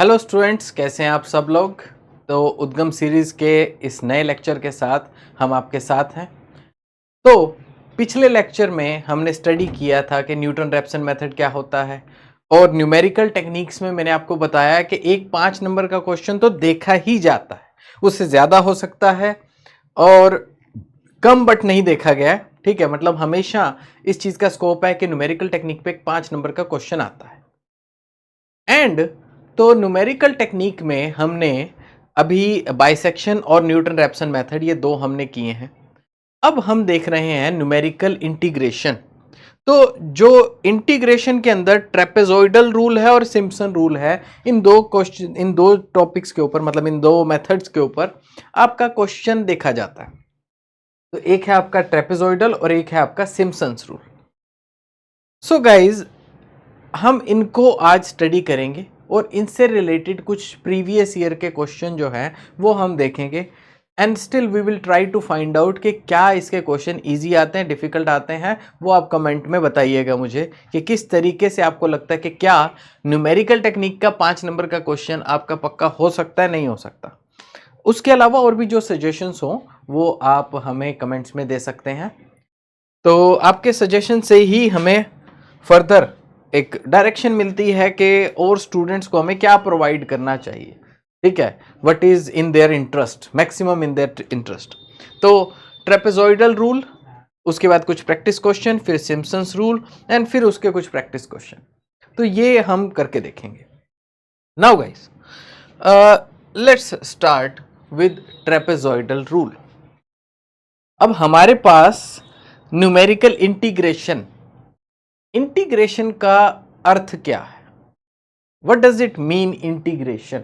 Hello students, कैसे हैं आप सब लोग। तो उद्गम सीरीज़ के इस नए लेक्चर के साथ हम आपके साथ हैं। तो पिछले लेक्चर में हमने स्टडी किया था कि न्यूटन रैप्सन मेथड क्या होता है, और न्यूमेरिकल टेक्निक्स में मैंने आपको बताया कि एक 5 नंबर का क्वेश्चन तो देखा ही जाता है, उससे ज़्यादा हो सकता है और कम बट नहीं देखा गया है। ठीक है, मतलब हमेशा इस चीज़ का स्कोप है कि न्यूमेरिकल टेक्निक पे एक 5 नंबर का क्वेश्चन आता है। एंड तो न्यूमेरिकल टेक्निक में हमने अभी बाइसेक्शन और न्यूटन रैप्सन मेथड ये दो हमने किए हैं। अब हम देख रहे हैं न्यूमेरिकल इंटीग्रेशन। तो जो इंटीग्रेशन के अंदर ट्रेपेजोइडल रूल है और सिम्पसन रूल है, इन दो क्वेश्चन, इन दो टॉपिक्स के ऊपर, मतलब इन दो मेथड्स के ऊपर आपका क्वेश्चन देखा जाता है। तो एक है आपका ट्रेपेजोइडल और एक है आपका सिम्पसन्स रूल। सो गाइज, हम इनको आज स्टडी करेंगे और इनसे रिलेटेड कुछ प्रीवियस ईयर के क्वेश्चन जो हैं वो हम देखेंगे। And still we will try to find out कि क्या इसके क्वेश्चन इजी आते हैं, डिफिकल्ट आते हैं। वो आप कमेंट में बताइएगा मुझे कि किस तरीके से आपको लगता है कि क्या न्यूमेरिकल टेक्निक का 5 नंबर का क्वेश्चन आपका पक्का हो सकता है, नहीं हो सकता। उसके अलावा और भी जो सजेशंस हो वो आप हमें कमेंट्स में दे सकते हैं। तो आपके सजेशन से ही हमें फर्दर एक डायरेक्शन मिलती है कि और स्टूडेंट्स को हमें क्या प्रोवाइड करना चाहिए। ठीक है, what is in their interest, maximum in their interest. तो ट्रेपेजोइडल रूल, उसके बाद कुछ प्रैक्टिस क्वेश्चन, फिर सिम्पसन्स रूल, एंड फिर उसके कुछ प्रैक्टिस क्वेश्चन। तो ये हम करके देखेंगे। Now guys, let's start with trapezoidal rule. अब हमारे पास न्यूमेरिकल इंटीग्रेशन, इंटीग्रेशन का अर्थ क्या है, what does it mean integration.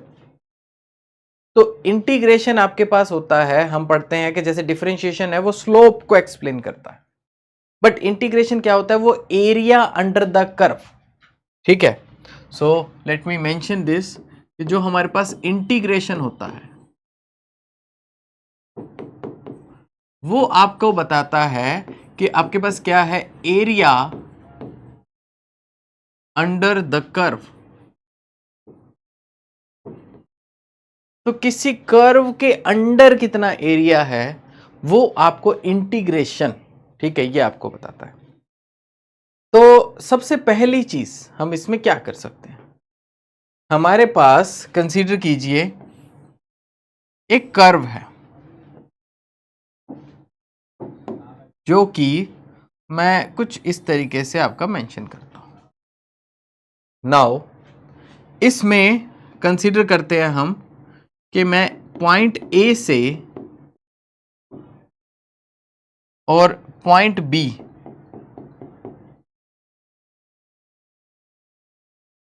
तो इंटीग्रेशन आपके पास होता है, हम पढ़ते हैं कि जैसे डिफरेंशिएशन है वो स्लोप को एक्सप्लेन करता है, बट इंटीग्रेशन क्या होता है, वो एरिया अंडर द कर्व। ठीक है, सो लेट मी मेंशन दिस कि जो हमारे पास इंटीग्रेशन होता है वो आपको बताता है कि आपके पास क्या है, एरिया अंडर द कर्व। तो किसी कर्व के अंडर कितना एरिया है वो आपको इंटीग्रेशन, ठीक है, ये आपको बताता है। तो सबसे पहली चीज हम इसमें क्या कर सकते हैं, हमारे पास कंसीडर कीजिए एक कर्व है जो कि मैं कुछ इस तरीके से आपका मेंशन करता हूं। नाउ इसमें कंसीडर करते हैं हम कि मैं पॉइंट ए से और पॉइंट बी,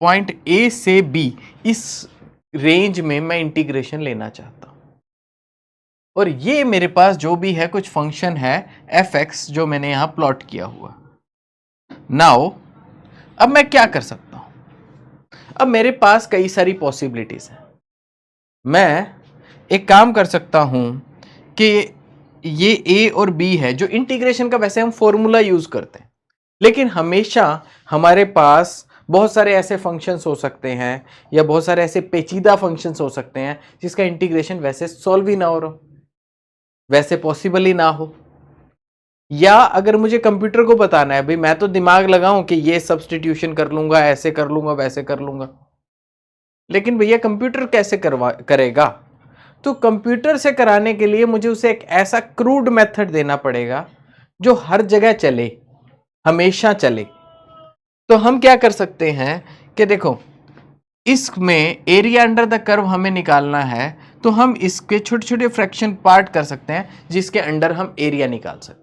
पॉइंट ए से बी, इस रेंज में मैं इंटीग्रेशन लेना चाहता हूं। और ये मेरे पास जो भी है कुछ फंक्शन है एफ एक्स जो मैंने यहां प्लॉट किया हुआ। नाउ अब मैं क्या कर सकता हूं, अब मेरे पास कई सारी पॉसिबिलिटीज हैं। मैं एक काम कर सकता हूं कि ये ए और बी है, जो इंटीग्रेशन का वैसे हम फॉर्मूला यूज करते हैं, लेकिन हमेशा हमारे पास बहुत सारे ऐसे फंक्शंस हो सकते हैं या बहुत सारे ऐसे पेचीदा फंक्शंस हो सकते हैं जिसका इंटीग्रेशन वैसे सॉल्व ही ना हो रहा, वैसे पॉसिबल ही ना हो। या अगर मुझे कंप्यूटर को बताना है, भाई मैं तो दिमाग लगाऊं कि ये सब्स्टिट्यूशन कर लूंगा, ऐसे कर लूंगा, वैसे कर लूंगा, लेकिन भैया कंप्यूटर कैसे करेगा। तो कंप्यूटर से कराने के लिए मुझे उसे एक ऐसा क्रूड मेथड देना पड़ेगा जो हर जगह चले, हमेशा चले। तो हम क्या कर सकते हैं कि देखो, इसमें एरिया अंडर द कर्व हमें निकालना है, तो हम इसके छोटे छोटे फ्रैक्शन पार्ट कर सकते हैं जिसके अंडर हम एरिया निकाल सकते हैं।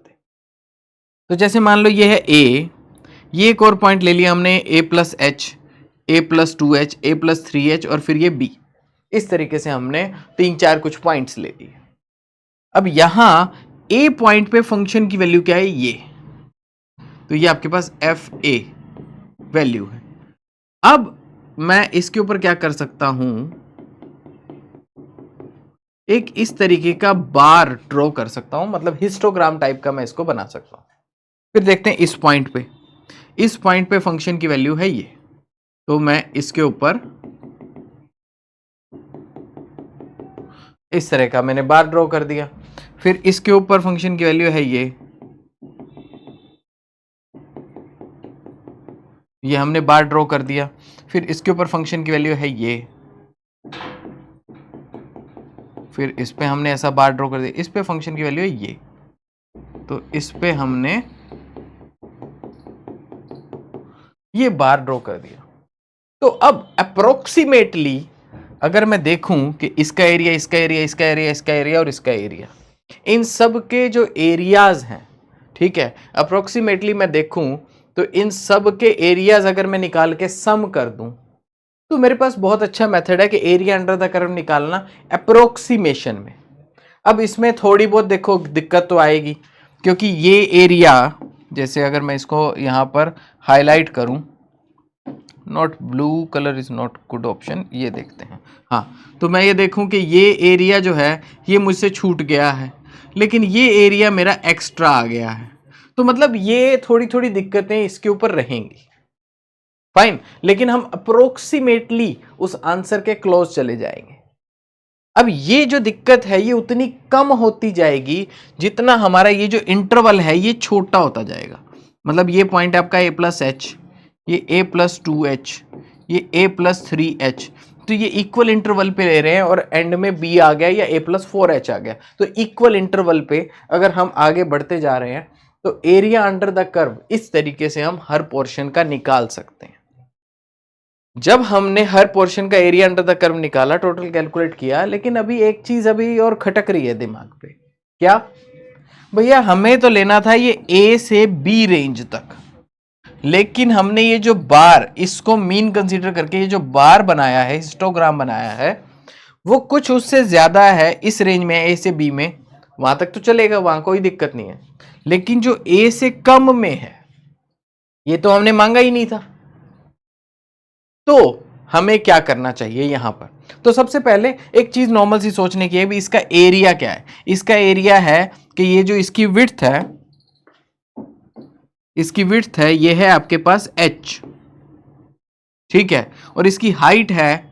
तो जैसे मान लो ये है ए, ये एक और पॉइंट ले लिया हमने, ए प्लस एच, ए प्लस 2h, ए प्लस 3h, और फिर ये बी। इस तरीके से हमने 3-4 कुछ पॉइंट्स ले लिए। अब यहां ए पॉइंट पे फंक्शन की वैल्यू क्या है, ये, तो ये आपके पास एफ ए वैल्यू है। अब मैं इसके ऊपर क्या कर सकता हूं, एक इस तरीके का बार ड्रॉ कर सकता हूं, मतलब हिस्टोग्राम टाइप का मैं इसको बना सकता हूं। फिर देखते हैं इस पॉइंट पे, इस पॉइंट पे फंक्शन की वैल्यू है ये, तो मैं इसके ऊपर इस तरह का मैंने बार ड्रॉ कर दिया। फिर इसके ऊपर फंक्शन की वैल्यू है ये हमने बार ड्रॉ कर दिया। फिर इसके ऊपर फंक्शन की वैल्यू है ये, फिर इस पे हमने ऐसा बार ड्रॉ कर दिया, इस पे फंक्शन की वैल्यू है ये, तो इस पे हमने ये बार ड्रॉ कर दिया। तो अब अप्रोक्सीमेटली अगर मैं देखूं कि इसका एरिया, इसका एरिया, इसका एरिया, इसका एरिया और इसका एरिया, इन सब के जो एरियाज हैं, ठीक है, अप्रोक्सीमेटली मैं देखूं तो इन सब के एरियाज अगर मैं निकाल के सम कर दूं तो मेरे पास बहुत अच्छा मेथड है कि एरिया अंडर द कर्व निकालना अप्रोक्सीमेशन में। अब इसमें थोड़ी बहुत देखो दिक्कत तो आएगी, क्योंकि ये एरिया, जैसे अगर मैं इसको यहां पर हाईलाइट करूं, not blue colour is not good option, ये देखते हैं, हाँ, तो मैं ये देखूं कि ये एरिया जो है ये मुझसे छूट गया है, लेकिन ये एरिया मेरा एक्स्ट्रा आ गया है, तो मतलब ये थोड़ी थोड़ी दिक्कतें इसके ऊपर रहेंगी, फाइन, लेकिन हम अप्रोक्सीमेटली उस आंसर के क्लोज चले जाएंगे। अब ये जो दिक्कत है ये उतनी कम होती जाएगी जितना हमारा ये जो इंटरवल है ये छोटा होता जाएगा। मतलब ये पॉइंट आपका a प्लस एच, ये a प्लस 2h, ये a प्लस 3h, तो ये इक्वल इंटरवल पे ले रहे हैं और एंड में b आ गया या a प्लस 4h आ गया। तो इक्वल इंटरवल पे अगर हम आगे बढ़ते जा रहे हैं तो एरिया अंडर द कर्व इस तरीके से हम हर पोर्शन का निकाल सकते हैं। जब हमने हर पोर्शन का एरिया अंडर द कर्व निकाला, टोटल कैलकुलेट किया, लेकिन अभी एक चीज अभी और खटक रही है दिमाग पे, क्या भैया, हमें तो लेना था ये A से B रेंज तक, लेकिन हमने ये जो बार, इसको मीन कंसीडर करके ये जो बार बनाया है, हिस्टोग्राम बनाया है, वो कुछ उससे ज्यादा है इस रेंज में, A से B में, वहां तक तो चलेगा, वहां कोई दिक्कत नहीं है, लेकिन जो A से कम में है ये तो हमने मांगा ही नहीं था। तो हमें क्या करना चाहिए यहां पर? तो सबसे पहले एक चीज नॉर्मल सी सोचने की है भी, इसका एरिया क्या है? इसका एरिया है कि ये जो इसकी विड्थ है, इसकी विड्थ है, ये है आपके पास h, ठीक है, और इसकी हाइट है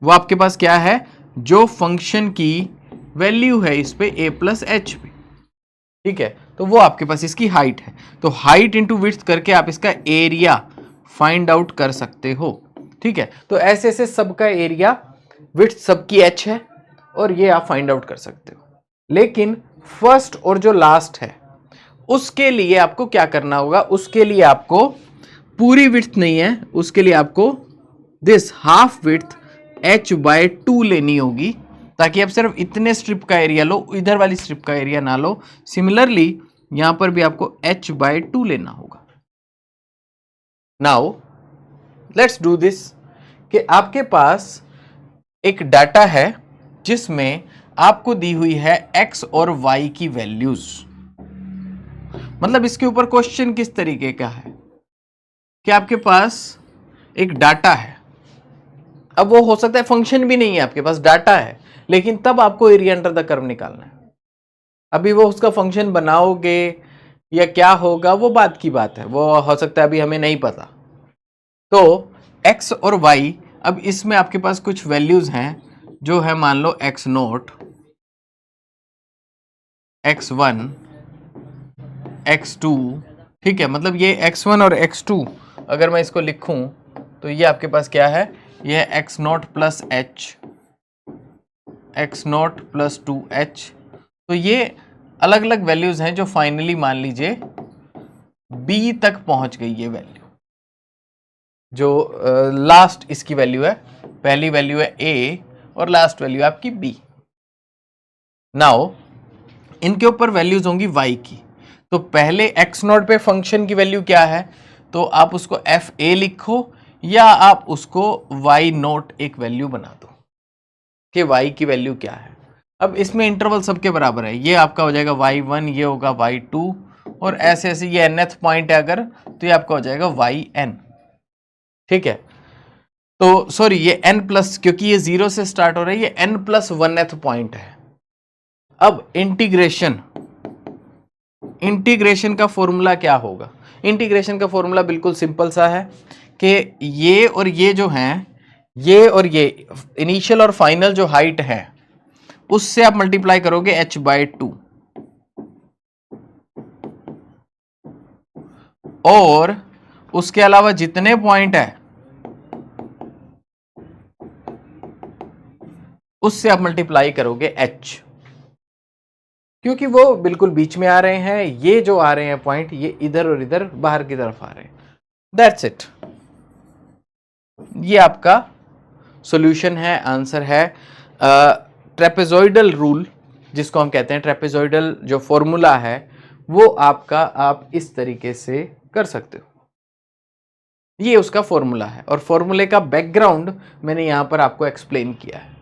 वो आपके पास क्या है, जो फंक्शन की वैल्यू है इस पे a प्लस एच पे, ठीक है, तो वो आपके पास इसकी हाइट है। तो हाइट इंटू विड्थ करके आप इसका एरिया फाइंड आउट कर सकते हो, ठीक है। तो ऐसे ऐसे सबका एरिया, विड्थ सबकी h है और ये आप फाइंड आउट कर सकते हो। लेकिन फर्स्ट और जो लास्ट है उसके लिए आपको क्या करना होगा? उसके लिए आपको पूरी विड्थ नहीं है, उसके लिए आपको दिस हाफ विड्थ h/2 लेनी होगी, ताकि आप सिर्फ इतने स्ट्रिप का एरिया लो, इधर वाली स्ट्रिप का एरिया ना लो। सिमिलरली यहां पर भी आपको h/2 लेना होगा। नाउ लेट्स डू दिस, कि आपके पास एक डाटा है जिसमें आपको दी हुई है x और y की वैल्यूज। मतलब इसके ऊपर क्वेश्चन किस तरीके का है कि आपके पास एक डाटा है, अब वो हो सकता है फंक्शन भी नहीं है, आपके पास डाटा है, लेकिन तब आपको एरिया अंडर द कर्व निकालना है। अभी वो उसका फंक्शन बनाओगे या क्या होगा वो बात की बात है, वो हो सकता है अभी हमें नहीं पता। तो x और y, अब इसमें आपके पास कुछ वैल्यूज हैं जो है, मान लो x0, x1, x2, ठीक है। मतलब ये x1 और x2 अगर मैं इसको लिखूं तो ये आपके पास क्या है, ये है x0 plus h, x0 plus 2h। तो ये अलग अलग वैल्यूज हैं जो फाइनली मान लीजिए b तक पहुंच गई। ये वैल्यू जो लास्ट इसकी वैल्यू है, पहली वैल्यू है a और लास्ट वैल्यू है आपकी b। नाउ इनके ऊपर वैल्यूज होंगी y की। तो पहले x0 पे फंक्शन की वैल्यू क्या है, तो आप उसको fa लिखो या आप उसको y0 एक वैल्यू बना दो कि y की वैल्यू क्या है। अब इसमें इंटरवल सबके बराबर है, ये आपका हो जाएगा y1, ये होगा y2 और ऐसे ऐसे, ये nth पॉइंट है अगर, तो ये आपका हो जाएगा yn, ठीक है। तो सॉरी, ये n प्लस, क्योंकि ये 0 से स्टार्ट हो रहा है, ये n+1th पॉइंट है। अब इंटीग्रेशन का फॉर्मूला क्या होगा? इंटीग्रेशन का फॉर्मूला बिल्कुल सिंपल सा है कि ये और ये जो हैं, ये और ये इनिशियल और फाइनल जो हाइट है उससे आप मल्टीप्लाई करोगे h/2 और उसके अलावा जितने पॉइंट है उससे आप मल्टीप्लाई करोगे h, क्योंकि वो बिल्कुल बीच में आ रहे हैं, ये जो आ रहे हैं पॉइंट ये इधर और इधर बाहर की तरफ आ रहे हैं। दैट्स इट, ये आपका सॉल्यूशन है, आंसर है। ट्रेपेजॉइडल रूल जिसको हम कहते हैं, ट्रेपेजॉइडल जो फॉर्मूला है वो आपका आप इस तरीके से कर सकते हो, ये उसका फॉर्मूला है और फॉर्मूले का बैकग्राउंड मैंने यहां पर आपको एक्सप्लेन किया है।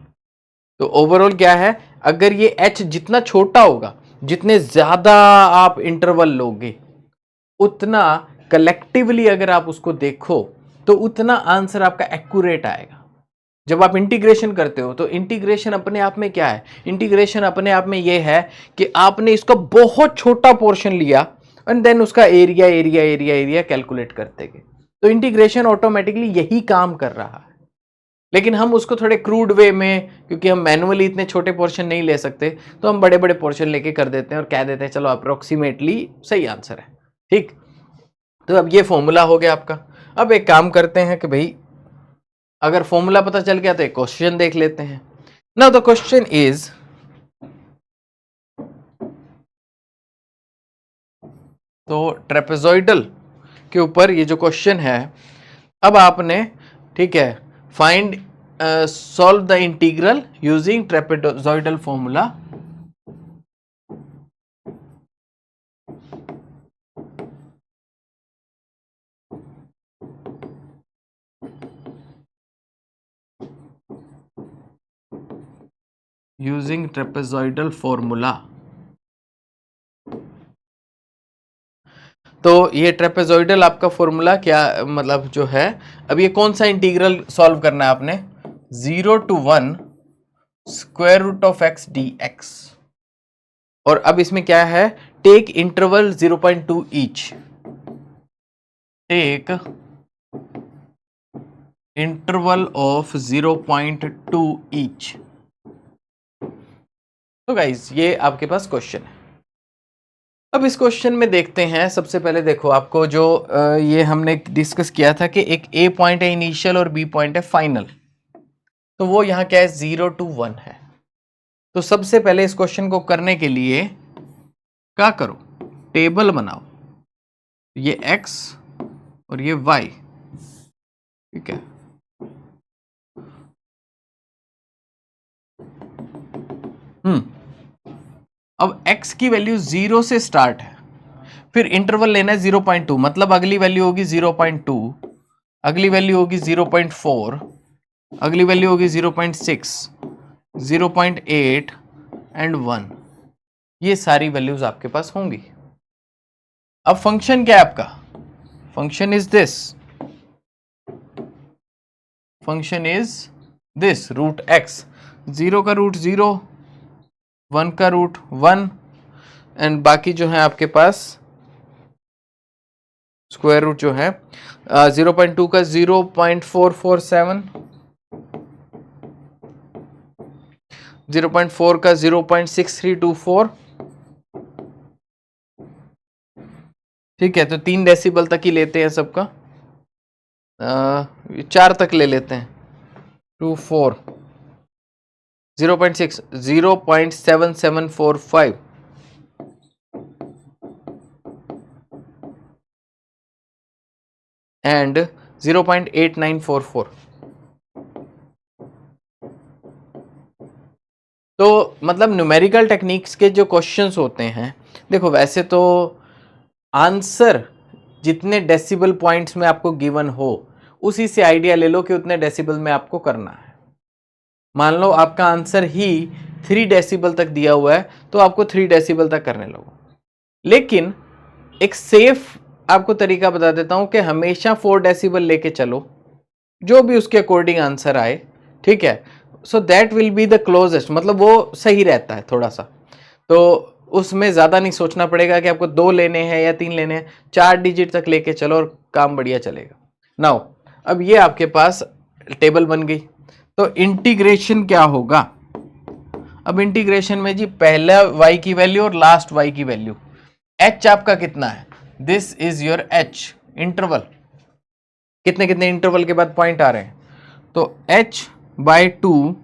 तो ओवरऑल क्या है, अगर ये h जितना छोटा होगा, जितने ज्यादा आप इंटरवल लोगे, उतना कलेक्टिवली अगर आप उसको देखो तो उतना आंसर आपका एक्यूरेट आएगा। जब आप इंटीग्रेशन करते हो तो इंटीग्रेशन अपने आप में क्या है, इंटीग्रेशन अपने आप में ये है कि आपने इसका बहुत छोटा पोर्शन लिया एंड देन उसका area area area area calculate करते गए, तो इंटीग्रेशन ऑटोमेटिकली यही काम कर रहा है। लेकिन हम उसको थोड़े क्रूड वे में, क्योंकि हम मैनुअली इतने छोटे पोर्शन नहीं ले सकते, तो हम बड़े बड़े पोर्शन लेके कर देते हैं और कह देते हैं चलो अप्रोक्सीमेटली सही आंसर है। ठीक, तो अब ये फॉर्मूला हो गया आपका। अब एक काम करते हैं कि भाई अगर फॉर्मूला पता चल गया तो एक क्वेश्चन देख लेते हैं। नाउ द क्वेश्चन इज, तो ट्रेपेजॉइडल के ऊपर ये जो क्वेश्चन है, अब आपने, ठीक है, find solve the integral using trapezoidal formula. Using trapezoidal formula, तो ये ट्रेपेजॉइडल आपका फॉर्मूला क्या मतलब जो है, अब ये कौन सा इंटीग्रल सॉल्व करना है आपने, 0 to 1 square root of x dx, और अब इसमें क्या है, take interval 0.2 each, take interval of 0.2 each. तो गाइज ये आपके पास क्वेश्चन है। अब इस क्वेश्चन में देखते हैं, सबसे पहले देखो आपको जो ये हमने डिस्कस किया था कि एक ए पॉइंट है इनिशियल और बी पॉइंट है फाइनल, तो वो यहाँ क्या है 0 to 1 है। तो सबसे पहले इस क्वेश्चन को करने के लिए क्या करो, टेबल बनाओ, ये x और ये y, ठीक है। अब x की वैल्यू 0 से स्टार्ट है, फिर इंटरवल लेना है 0.2, मतलब अगली वैल्यू होगी 0.2, अगली वैल्यू होगी 0.4, अगली वैल्यू होगी 0.6, 0.8 एंड 1, ये सारी वैल्यूज आपके पास होंगी। अब फंक्शन क्या है आपका, function is this, function is this root x, 0 का रूट 0, 1 का रूट 1 एंड बाकी जो है आपके पास स्क्वायर रूट जो है 0.2 का 0.447, 0.4 का 0.6324, ठीक है। तो 3 डेसिबल तक ही लेते हैं सबका, 4 तक ले लेते हैं, 24, 0.6, 0.7745 एंड 0.8944। तो मतलब न्यूमेरिकल टेक्निक्स के जो क्वेश्चंस होते हैं, देखो वैसे तो आंसर जितने डेसिबल पॉइंट्स में आपको गिवन हो उसी से आइडिया ले लो कि उतने डेसिबल में आपको करना है। मान लो आपका आंसर ही 3 डेसिबल तक दिया हुआ है तो आपको 3 डेसिबल तक करने लगो। लेकिन एक सेफ आपको तरीका बता देता हूं कि हमेशा 4 डेसिबल लेके चलो, जो भी उसके अकॉर्डिंग आंसर आए, ठीक है। So that will be the closest, मतलब वो सही रहता है थोड़ा सा, तो उसमें ज़्यादा नहीं सोचना पड़ेगा कि आपको 2 लेने हैं या 3 लेने हैं, 4 डिजिट तक लेके चलो और काम बढ़िया चलेगा। नाउ अब ये आपके पास टेबल बन गई, तो इंटीग्रेशन क्या होगा, अब इंटीग्रेशन में जी पहला y की वैल्यू और लास्ट y की वैल्यू, h आपका कितना है, this is your h interval, कितने कितने इंटरवल के बाद पॉइंट आ रहे हैं, तो h/2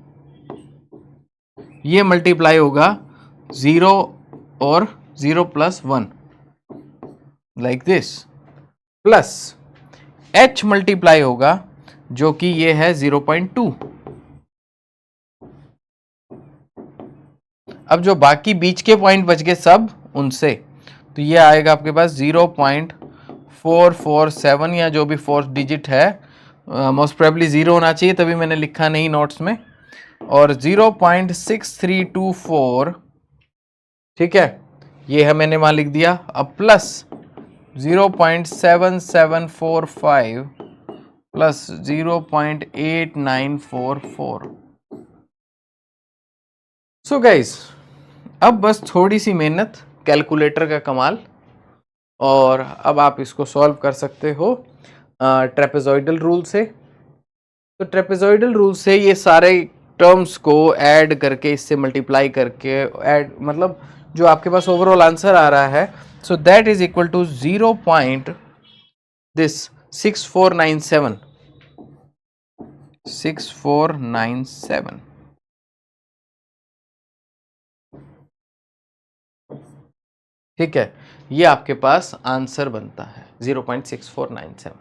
ये मल्टीप्लाई होगा 0 और 0 + 1 like this, plus h multiply होगा जो कि ये है 0.2। अब जो बाकी बीच के पॉइंट बच गए सब उनसे, तो ये आएगा आपके पास 0.447 या जो भी फोर्थ डिजिट है, मोस्ट प्रोबेबली 0 होना चाहिए, तभी मैंने लिखा नहीं नोट्स में, और 0.6324, ठीक है, ये है मैंने वहां लिख दिया। अब प्लस 0.7745 प्लस 0.8944। सो गाइज, अब बस थोड़ी सी मेहनत, कैलकुलेटर का कमाल, और अब आप इसको सॉल्व कर सकते हो ट्रेपेजॉइडल रूल से। तो ट्रेपेजॉइडल रूल से ये सारे टर्म्स को ऐड करके, इससे मल्टीप्लाई करके ऐड, मतलब जो आपके पास ओवरऑल आंसर आ रहा है, so that is equal to 0.6497 6497। ठीक है, ये आपके पास आंसर बनता है 0.6497।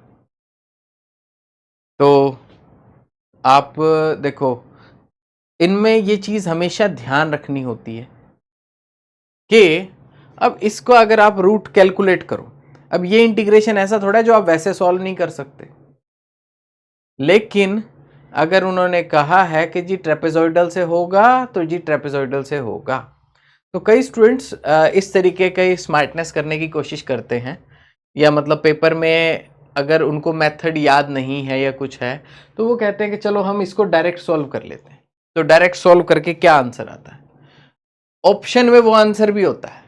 तो आप देखो, इनमें ये चीज हमेशा ध्यान रखनी होती है कि अब इसको अगर आप रूट कैलकुलेट करो, अब ये इंटीग्रेशन ऐसा थोड़ा है जो आप वैसे सॉल्व नहीं कर सकते, लेकिन अगर उन्होंने कहा है कि जी ट्रेपेजॉइडल से होगा तो जी ट्रेपेजॉइडल से होगा। तो कई स्टूडेंट्स इस तरीके का स्मार्टनेस करने की कोशिश करते हैं, या मतलब पेपर में अगर उनको मेथड याद नहीं है या कुछ है, तो वो कहते हैं कि चलो हम इसको डायरेक्ट सॉल्व कर लेते हैं। तो डायरेक्ट सॉल्व करके क्या आंसर आता है, ऑप्शन में वो आंसर भी होता है,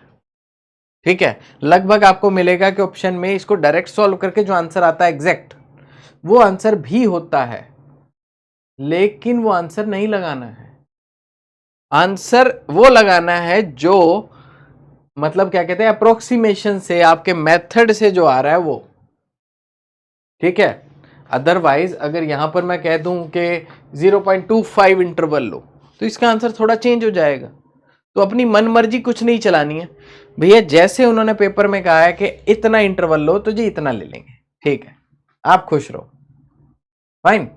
ठीक है, लगभग आपको मिलेगा कि ऑप्शन में इसको डायरेक्ट सॉल्व करके जो आंसर आता है एग्जैक्ट, वो आंसर भी होता है, लेकिन वो आंसर नहीं लगाना है। आंसर वो लगाना है जो मतलब क्या कहते हैं अप्रोक्सीमेशन से, आपके मेथड से जो आ रहा है वो, ठीक है। अदरवाइज अगर यहां पर मैं कह दूं कि 0.25 इंटरवल लो, तो इसका आंसर थोड़ा चेंज हो जाएगा। तो अपनी मन मर्जी कुछ नहीं चलानी है भैया, जैसे उन्होंने पेपर में कहा है कि इतना इंटरवल लो तो जी इतना ले लेंगे, ठीक है, आप खुश रहो, fine.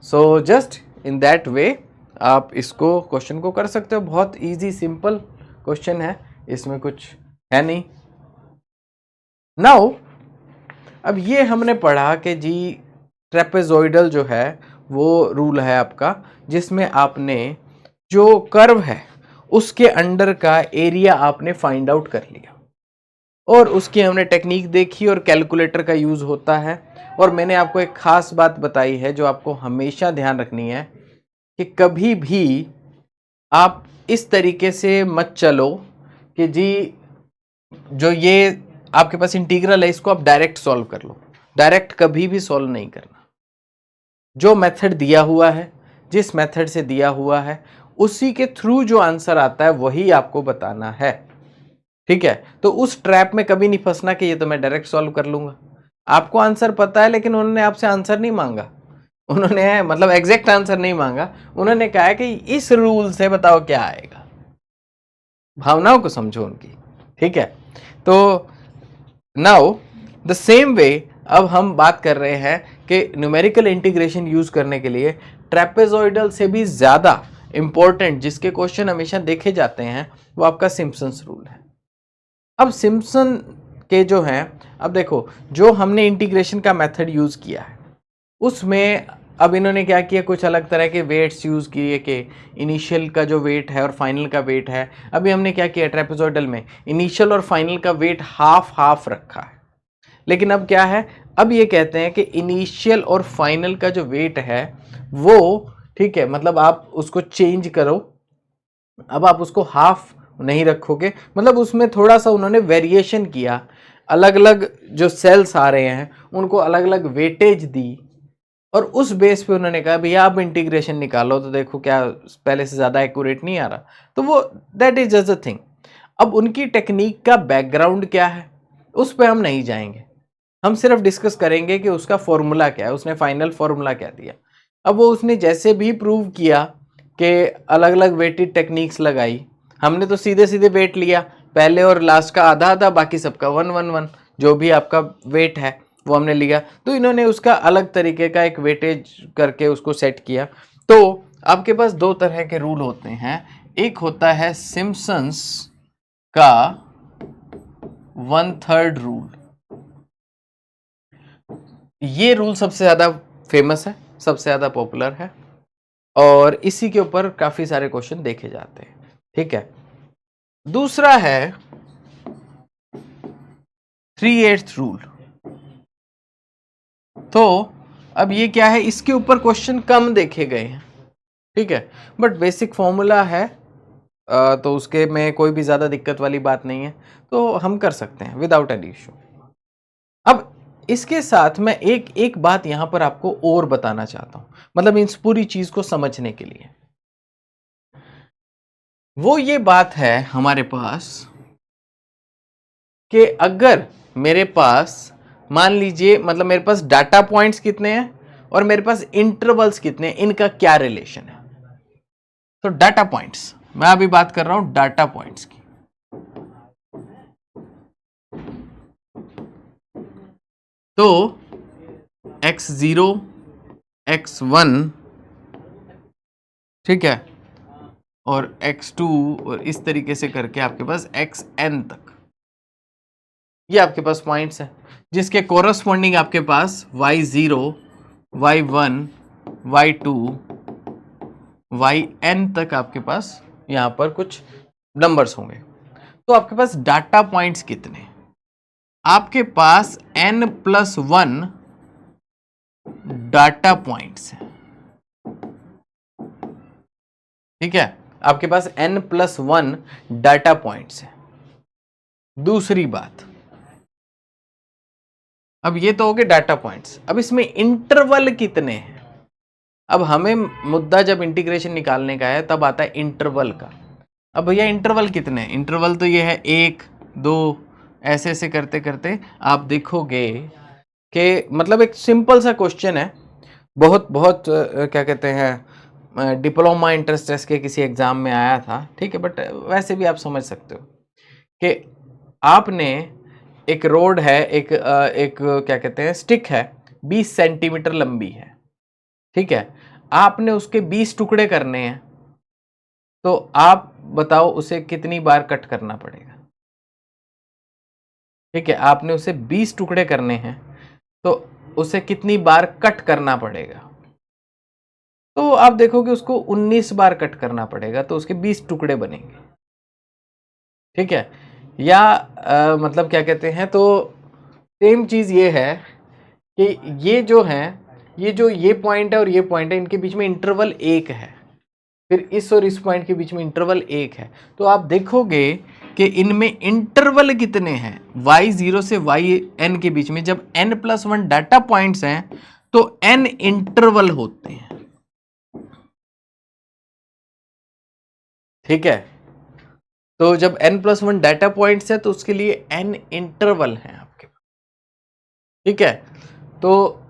So just in that way आप इसको क्वेश्चन को कर सकते हो, बहुत इजी सिंपल क्वेश्चन है, इसमें कुछ है नहीं। नाउ अब ये हमने पढ़ा कि जी ट्रेपेजॉइडल जो है वो रूल है आपका, जिसमें आपने जो कर्व है उसके अंडर का एरिया आपने फाइंड आउट कर लिया, और उसकी हमने टेक्निक देखी, और कैलकुलेटर का यूज होता है। और मैंने आपको एक खास बात बताई है जो आपको हमेशा ध्यान रखनी है कि कभी भी आप इस तरीके से मत चलो कि जी जो ये आपके पास इंटीग्रल है इसको आप डायरेक्ट सॉल्व कर लो, डायरेक्ट कभी भी सॉल्व नहीं करना। जो मेथड दिया हुआ है, जिस मेथड से दिया हुआ है, उसी के थ्रू जो आंसर आता है वही आपको बताना है, ठीक है। तो उस ट्रैप में कभी नहीं फंसना कि ये तो मैं डायरेक्ट सॉल्व कर लूंगा। आपको आंसर पता है, लेकिन उन्होंने आपसे आंसर नहीं मांगा, उन्होंने मतलब एग्जैक्ट आंसर नहीं मांगा, उन्होंने कहा है कि इस रूल से बताओ क्या आएगा। भावनाओं को समझो उनकी, ठीक है। तो नाउ द सेम वे अब हम बात कर रहे हैं कि न्यूमेरिकल इंटीग्रेशन यूज करने के लिए ट्रेपेजॉइडल से भी ज्यादा इंपॉर्टेंट जिसके क्वेश्चन हमेशा देखे जाते हैं वो आपका सिम्पसन्स रूल है। अब सिम्पसन के जो हैं, अब देखो जो हमने इंटीग्रेशन का मेथड यूज किया है उसमें अब इन्होंने क्या किया, कुछ अलग तरह के वेट्स यूज किए कि इनिशियल का जो वेट है और फाइनल का वेट है। अभी हमने क्या किया ट्रेपेजॉइडल में, इनिशियल और फाइनल का वेट हाफ हाफ रखा है, लेकिन अब क्या है, अब ये कहते हैं कि इनिशियल और फाइनल का जो वेट है वो, ठीक है, मतलब आप उसको चेंज करो, अब आप उसको हाफ नहीं रखोगे, मतलब उसमें थोड़ा सा उन्होंने वेरिएशन किया, अलग अलग जो सेल्स आ रहे हैं उनको अलग अलग वेटेज दी, और उस बेस पे उन्होंने कहा भैया आप इंटीग्रेशन निकालो तो देखो क्या पहले से ज़्यादा एक्यूरेट नहीं आ रहा, तो वो that is just a thing. अब उनकी टेक्निक का बैकग्राउंड क्या है उस पर हम नहीं जाएंगे, हम सिर्फ डिस्कस करेंगे कि उसका फॉर्मूला क्या है, उसने फाइनल फॉर्मूला क्या दिया। अब वो उसने जैसे भी प्रूव किया कि अलग अलग वेटेड टेक्निक्स लगाई, हमने तो सीधे सीधे वेट लिया, पहले और लास्ट का आधा आधा, बाकी सबका 1 1 1, जो भी आपका वेट है वो हमने लिया। तो इन्होंने उसका अलग तरीके का एक वेटेज करके उसको सेट किया। तो आपके पास दो तरह के रूल होते हैं, एक होता है सिम्पसन्स का 1/3 रूल। ये रूल सबसे ज्यादा फेमस है, सबसे ज्यादा पॉपुलर है, और इसी के ऊपर काफी सारे क्वेश्चन देखे जाते हैं। ठीक है, दूसरा है 3/8 रूल। तो अब ये क्या है, इसके ऊपर क्वेश्चन कम देखे गए हैं। ठीक है, बट बेसिक फॉर्मूला है, तो उसके में कोई भी ज्यादा दिक्कत वाली बात नहीं है, तो हम कर सकते हैं विदाउट एनी इशू। अब इसके साथ मैं एक एक बात यहां पर आपको और बताना चाहता हूं, मतलब इस पूरी चीज को समझने के लिए। वो ये बात है हमारे पास कि अगर मेरे पास मान लीजिए, मतलब मेरे पास डाटा पॉइंट्स कितने हैं और मेरे पास इंटरवल्स कितने हैं, इनका क्या रिलेशन है। तो डाटा पॉइंट्स, मैं अभी बात कर रहा हूं डाटा पॉइंट्स की। तो x0 x1, ठीक है, और x2, और इस तरीके से करके आपके पास xn तक, ये आपके पास पॉइंट्स हैं, जिसके कोरस्पॉन्डिंग आपके पास y0 y1 y2 yn तक आपके पास यहां पर कुछ नंबर्स होंगे। तो आपके पास डाटा पॉइंट्स कितने, आपके पास n+1 डाटा पॉइंट्स हैं। ठीक है, आपके पास n+1 डाटा पॉइंट्स हैं। दूसरी बात, अब ये तो हो गए डाटा पॉइंट्स, अब इसमें इंटरवल कितने हैं। अब हमें मुद्दा जब इंटीग्रेशन निकालने का है तब आता है इंटरवल का। अब भैया इंटरवल कितने हैं, इंटरवल तो ये है 1 2, ऐसे ऐसे करते करते आप देखोगे कि मतलब एक सिंपल सा क्वेश्चन है, बहुत बहुत क्या कहते हैं, डिप्लोमा इंटरेस्ट के किसी एग्जाम में आया था। ठीक है, बट वैसे भी आप समझ सकते हो कि आपने एक रोड है, एक क्या कहते हैं स्टिक है, 20 सेंटीमीटर लंबी है। ठीक है, आपने उसके 20 टुकड़े करने हैं, तो आप बताओ उसे कितनी बार कट करना पड़ेगा। ठीक है, आपने उसे 20 टुकड़े करने हैं, तो उसे कितनी बार कट करना पड़ेगा। तो आप देखोगे उसको 19 बार कट करना पड़ेगा, तो उसके 20 टुकड़े बनेंगे। ठीक है, या मतलब क्या कहते हैं, तो सेम चीज ये है कि ये जो है, ये पॉइंट है और ये पॉइंट है, इनके बीच में इंटरवल 1 है, फिर इस और इस पॉइंट के बीच में इंटरवल 1 है। तो आप देखोगे कि इनमें इंटरवल कितने हैं, y0 से yn के बीच में जब n+1 डाटा पॉइंट्स हैं तो n इंटरवल होते हैं। ठीक है, तो जब n+1 डाटा पॉइंट्स है तो उसके लिए n इंटरवल है आपके पास। ठीक है, तो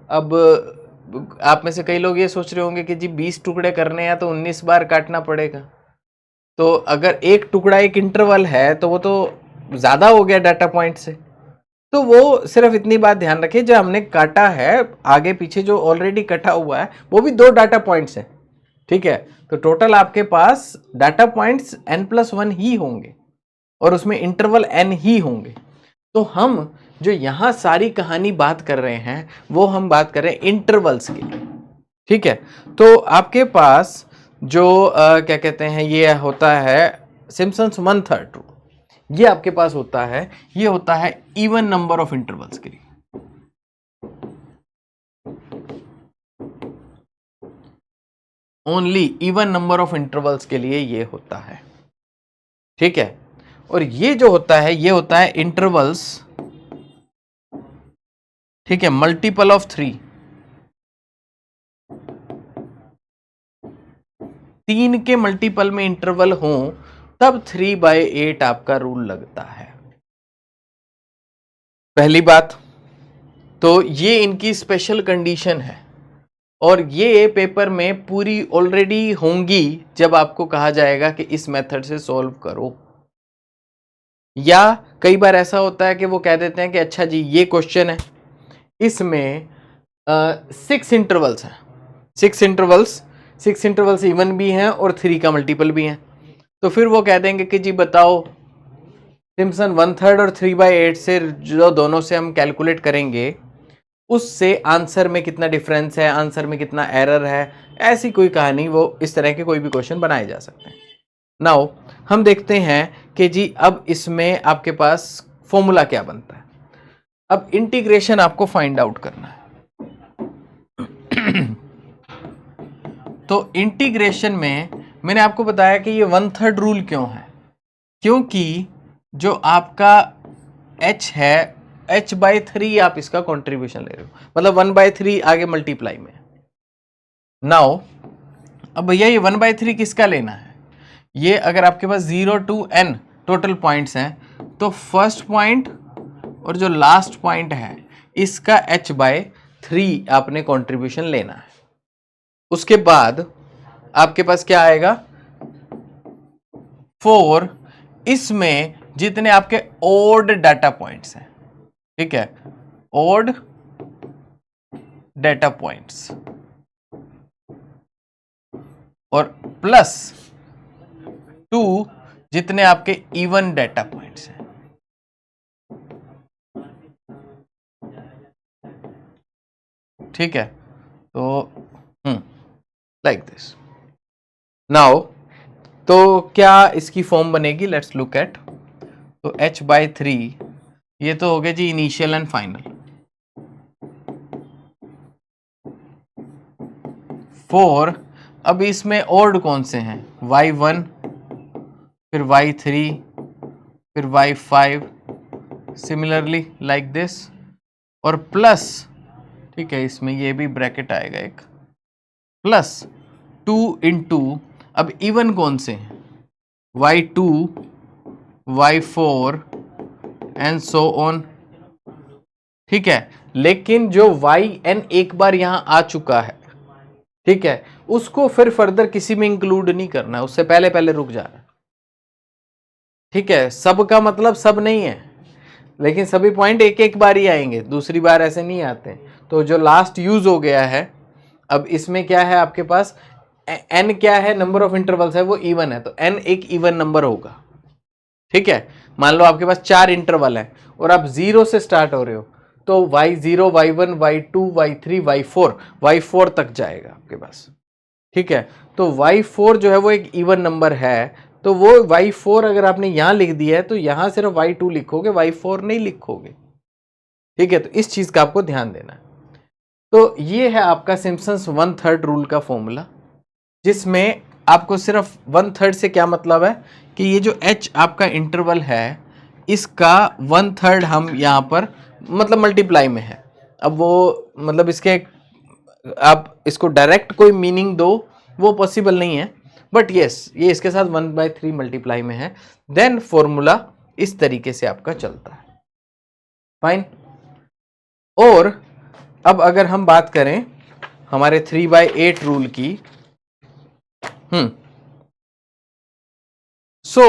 अब आप में से कई लोग ये सोच रहे होंगे कि जी 20 टुकड़े करने हैं तो 19 बार काटना पड़ेगा, तो अगर एक टुकड़ा एक इंटरवल है तो वो तो ज्यादा हो गया डाटा पॉइंट से। तो वो सिर्फ इतनी बात ध्यान रखिए, जो हमने काटा है आगे पीछे जो ऑलरेडी कटा हुआ है वो भी 2 डाटा पॉइंट्स है। ठीक है, तो टोटल आपके पास डाटा पॉइंट्स n+1 ही होंगे और उसमें इंटरवल n ही होंगे। तो हम जो यहां सारी कहानी बात कर रहे हैं वो हम बात कर रहे हैं इंटरवल्स की। ठीक है, तो आपके पास जो क्या कहते हैं, ये होता है सिम्पसन्स 1/3 रूल, ये आपके पास होता है, ये होता है इवन नंबर ऑफ इंटरवल्स के लिए। Only even number of intervals के लिए ये होता है। ठीक है, और ये जो होता है ये होता है इंटरवल्स, ठीक है, मल्टीपल ऑफ 3। 3 के मल्टीपल में इंटरवल हो तब 3/8 आपका रूल लगता है। पहली बात तो ये इनकी स्पेशल कंडीशन है और ये पेपर में पूरी ऑलरेडी होंगी जब आपको कहा जाएगा कि इस मेथड से सॉल्व करो। या कई बार ऐसा होता है कि वो कह देते हैं कि अच्छा जी ये क्वेश्चन है, इसमें 6 इंटरवल्स हैं, 6 इंटरवल्स इवन भी हैं और 3 का मल्टीपल भी हैं। तो फिर वो कह देंगे कि जी बताओ सिम्पसन 1/3 और 3/8 से जो दोनों से हम कैलकुलेट करेंगे उससे आंसर में कितना डिफरेंस है, आंसर में कितना एरर है, ऐसी कोई कहानी, वो इस तरह के कोई भी क्वेश्चन बनाए जा सकते हैं। नाउ हम देखते हैं कि जी अब इसमें आपके पास फॉर्मूला क्या बनता है। अब इंटीग्रेशन आपको फाइंड आउट करना है। तो इंटीग्रेशन में मैंने आपको बताया कि ये 1/3 रूल क्यों है, क्योंकि जो आपका h है h/3 आप इसका कंट्रीब्यूशन ले रहे हो, मतलब 1/3 आगे मल्टीप्लाई में। नाउ अब भैया ये 1/3 किसका लेना है, ये अगर आपके पास 0 to n टोटल पॉइंट्स हैं तो फर्स्ट पॉइंट और जो लास्ट पॉइंट है इसका h/3 आपने कंट्रीब्यूशन लेना है। उसके बाद आपके पास क्या आएगा 4, इसमें जितने आपके ओड डाटा पॉइंट्स हैं, ठीक है, ओड डाटा पॉइंट्स, और प्लस 2 जितने आपके इवन डाटा पॉइंट्स हैं। ठीक है, तो लाइक दिस। नाउ तो क्या इसकी फॉर्म बनेगी, लेट्स लुक एट। तो h/3 ये तो हो गया जी इनिशियल एंड फाइनल। 4 अब इसमें ओड कौन से हैं, y1 फिर y3 फिर y5 सिमिलरली लाइक दिस, और प्लस, ठीक है, इसमें ये भी ब्रैकेट आएगा एक, प्लस 2 इंटू, अब इवन कौन से हैं, y2 y4 and so on. ठीक है, लेकिन जो yn एक बार यहां आ चुका है, ठीक है, उसको फिर फर्दर किसी में इंक्लूड नहीं करना है, उससे पहले पहले रुक जाना है। ठीक है, सब का मतलब सब नहीं है, लेकिन सभी पॉइंट एक एक बार ही आएंगे, दूसरी बार ऐसे नहीं आते। तो जो लास्ट यूज हो गया है, अब इसमें क्या है आपके पास n क्या है, नंबर ऑफ इंटरवल्स है वो इवन है, तो n एक इवन नंबर होगा। ठीक है, मान लो आपके पास 4 इंटरवल है और आप 0 से स्टार्ट हो रहे हो, तो y0 y1 y2 y3 y4 तक जाएगा आपके पास। ठीक है, तो y4 जो है वो एक इवन नंबर है, तो वो y4 अगर आपने यहां लिख दिया है तो यहां सिर्फ y2 लिखोगे, y4 नहीं लिखोगे। ठीक है, तो इस चीज का आपको ध्यान देना है। तो ये है आपका सिम्पसन्स 1/3 रूल का फॉर्मूला, जिसमें आपको सिर्फ 1/3 से क्या मतलब है कि ये जो h आपका इंटरवल है इसका 1/3 हम यहाँ पर मतलब मल्टीप्लाई में है। अब वो मतलब इसके आप इसको डायरेक्ट कोई मीनिंग दो वो पॉसिबल नहीं है, बट यस ये इसके साथ 1/3 मल्टीप्लाई में है, देन फॉर्मूला इस तरीके से आपका चलता है। फाइन। और अब अगर हम बात करें हमारे 3/8 रूल की, सो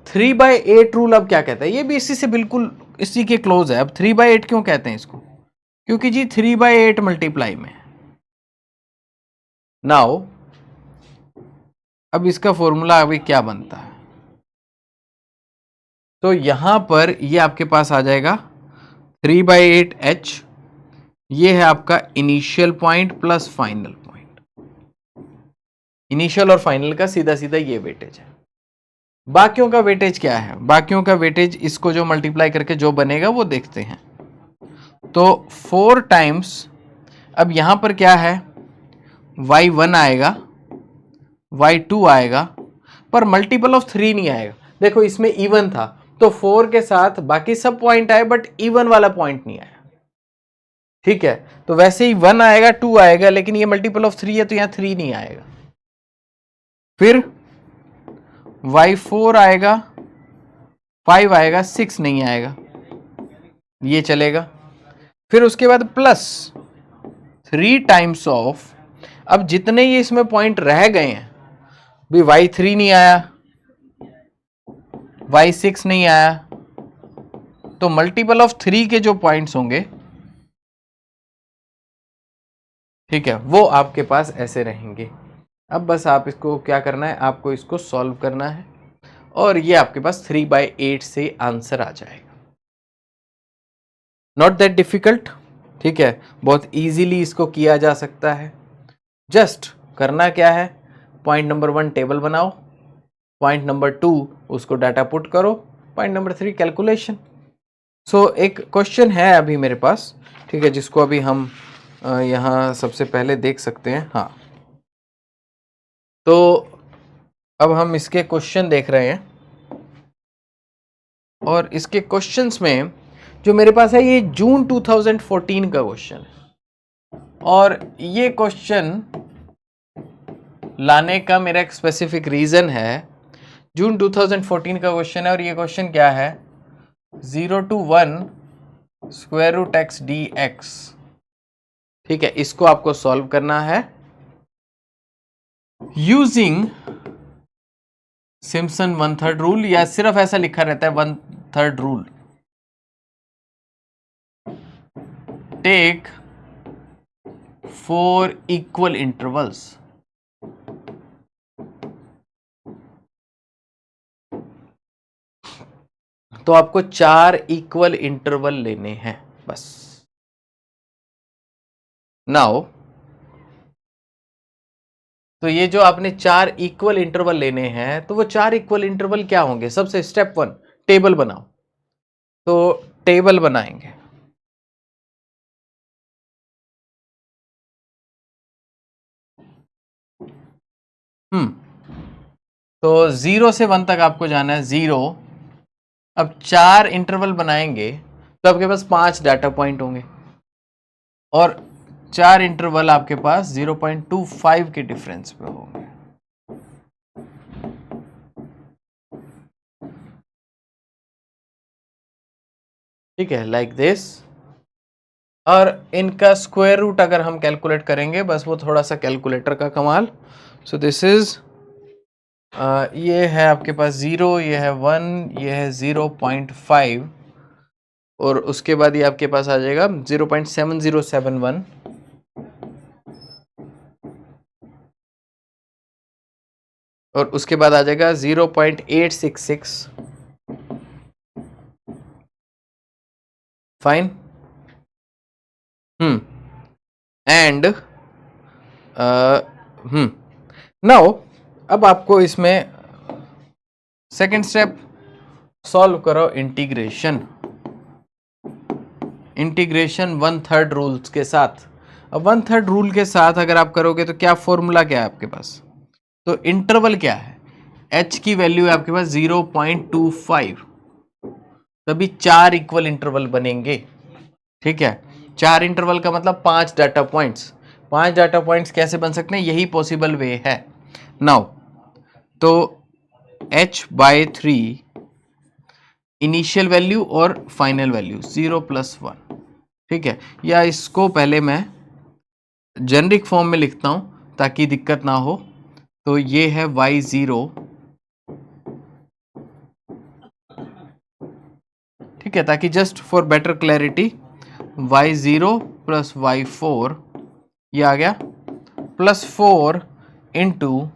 3/8 रूल अब क्या कहता है, ये भी इसी से बिल्कुल इसी के क्लोज है। अब 3/8 क्यों कहते हैं इसको, क्योंकि जी 3/8 मल्टीप्लाई में। नाउ अब इसका फॉर्मूला अभी क्या बनता है, तो यहां पर ये आपके पास आ जाएगा 3/8h, ये है आपका initial point plus final point. Initial और फाइनल का सीधा सीधा ये वेटेज है। बाकियों का वेटेज क्या है, बाकियों का वेटेज इसको जो मल्टीप्लाई करके जो बनेगा वो देखते हैं। तो 4 टाइम्स, अब यहां पर क्या है, y1 आएगा, y2 आएगा, पर मल्टीपल ऑफ 3 नहीं आएगा। देखो इसमें इवन था तो 4 के साथ बाकी सब पॉइंट आए, बट इवन वाला पॉइंट नहीं आया। ठीक है, तो वैसे ही 1 आएगा 2 आएगा, लेकिन ये मल्टीपल ऑफ 3 है तो यहां 3 नहीं आएगा। फिर y4 आएगा, 5 आएगा, 6 नहीं आएगा, ये चलेगा। फिर उसके बाद प्लस 3 टाइम्स ऑफ, अब जितने ये इसमें पॉइंट रह गए हैं, भी y3 नहीं आया, y6 नहीं आया, तो मल्टीपल ऑफ 3 के जो पॉइंट्स होंगे, ठीक है, वो आपके पास ऐसे रहेंगे। अब बस आप इसको क्या करना है, आपको इसको सॉल्व करना है और ये आपके पास 3/8 से आंसर आ जाएगा। नॉट दैट डिफिकल्ट, ठीक है, बहुत इजीली इसको किया जा सकता है। जस्ट करना क्या है, पॉइंट नंबर 1 टेबल बनाओ, पॉइंट नंबर 2 उसको डाटा पुट करो, पॉइंट नंबर 3 कैलकुलेशन। सो एक क्वेश्चन है अभी मेरे पास, ठीक है, जिसको अभी हम यहाँ सबसे पहले देख सकते हैं। हाँ, तो अब हम इसके क्वेश्चन देख रहे हैं और इसके क्वेश्चंस में जो मेरे पास है ये जून 2014 का क्वेश्चन है और ये क्वेश्चन लाने का मेरा एक स्पेसिफिक रीजन है। जून 2014 का क्वेश्चन है और ये क्वेश्चन क्या है, 0 to 1 square root X D X, ठीक है, इसको आपको सॉल्व करना है यूजिंग सिम्पसन 1/3 रूल, या सिर्फ ऐसा लिखा रहता है 1/3 रूल। टेक 4 इक्वल इंटरवल्स, तो आपको 4 इक्वल इंटरवल लेने हैं बस। नाउ तो ये जो आपने 4 इक्वल इंटरवल लेने हैं, तो वो 4 इक्वल इंटरवल क्या होंगे, सबसे स्टेप 1 टेबल बनाओ, तो टेबल बनाएंगे। तो 0 से 1 तक आपको जाना है, 0। अब 4 इंटरवल बनाएंगे तो आपके पास 5 डाटा पॉइंट होंगे और 4 इंटरवल आपके पास 0.25 के डिफरेंस पे होंगे। ठीक है, लाइक दिस। और इनका स्क्वायर रूट अगर हम कैलकुलेट करेंगे, बस वो थोड़ा सा कैलकुलेटर का कमाल। सो दिस इज ये है आपके पास 0, ये है 1, ये है 0.5 और उसके बाद ये आपके पास आ जाएगा 0.7071 और उसके बाद आ जाएगा 0.866। फाइन। एंड नाउ अब आपको इसमें सेकेंड स्टेप सॉल्व करो इंटीग्रेशन 1/3 रूल्स के साथ। अब 1/3 रूल के साथ अगर आप करोगे तो क्या फॉर्मूला क्या है आपके पास, तो इंटरवल क्या है, h की वैल्यू है आपके पास 0.25, तभी 4 इक्वल इंटरवल बनेंगे। ठीक है, 4 इंटरवल का मतलब 5 डाटा पॉइंट्स। 5 डाटा पॉइंट्स कैसे बन सकते हैं, यही पॉसिबल वे है। नाउ तो h/3 इनिशियल वैल्यू और फाइनल वैल्यू 0 + 1, ठीक है, या इसको पहले मैं जेनरिक फॉर्म में लिखता हूं ताकि दिक्कत ना हो। तो ये है y0, ठीक है, ताकि just for better clarity y0 + y4 ये आ गया +4 इंटू,